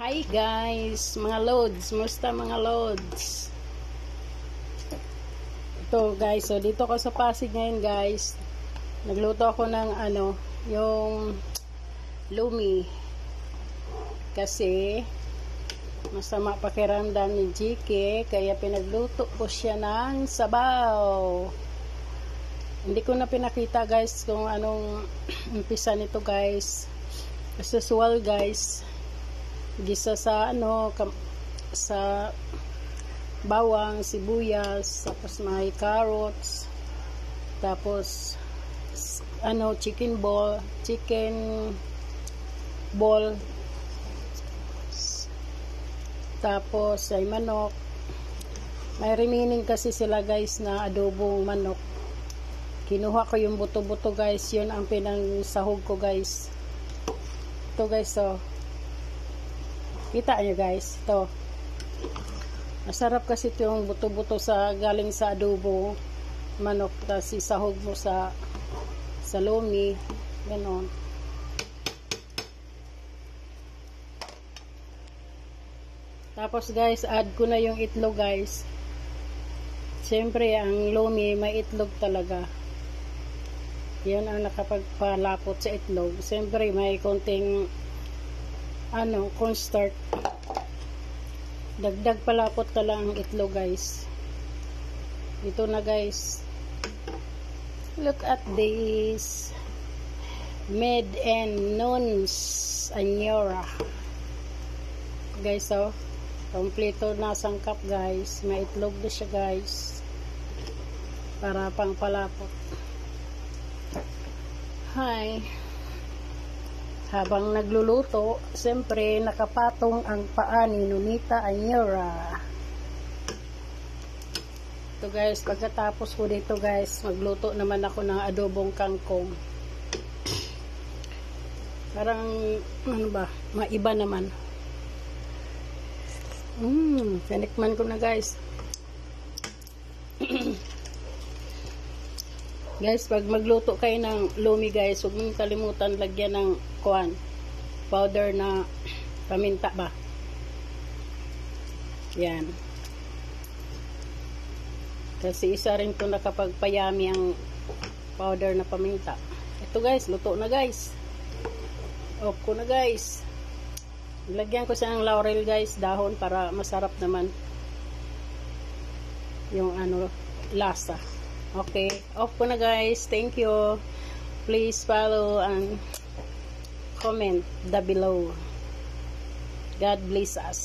Hi guys, mga loads, musta mga loads? Ito guys, so dito ko sa Pasig ngayon guys. Nagluto ako ng yung lumi. Kasi masama pakiramdam ni GK, kaya pinagluto ko siya ng sabaw. Hindi ko na pinakita guys kung anong umpisa nito guys. As usual guys, gisa sa sa bawang, sibuyas, tapos may carrots, tapos chicken ball, tapos ay manok. May remaining kasi sila guys na adobong manok. Kinuha ko yung buto-buto guys, yun ang pinangsahog ko guys. Ito guys, so kita nyo guys, ito masarap kasi ito yung buto-buto sa galing sa adobo manok, tapos isahog mo sa lumi, ganon. Tapos guys, add ko na yung itlog guys. Siyempre ang lumi may itlog talaga, yan ang nakapagpalapot sa itlog. Siyempre may konting cornstarch. Dagdag palapot na lang ang itlog guys. Ito na guys, look at this, made and Nons Anyora guys. So kompleto na sangkap guys, may itlog na siya guys para pang palapot. Hi. Habang nagluluto, siyempre nakapatong ang paa ni Nonita Anyora. Ito guys, pagkatapos ko dito guys, magluto naman ako ng adobong kangkong. Parang maiba naman. Tinikman ko na guys. Guys, pag magluto kayo ng lumi guys, huwag mong kalimutan lagyan ng powder na paminta ba. Yan. Kasi isa rin ito nakapagpayami ang powder na paminta. Ito guys, luto na guys. Off ko na guys. Lagyan ko siya ng laurel guys, dahon, para masarap naman yung lasa. Okay, off ko na guys. Thank you. Please follow and comment down below. God bless us.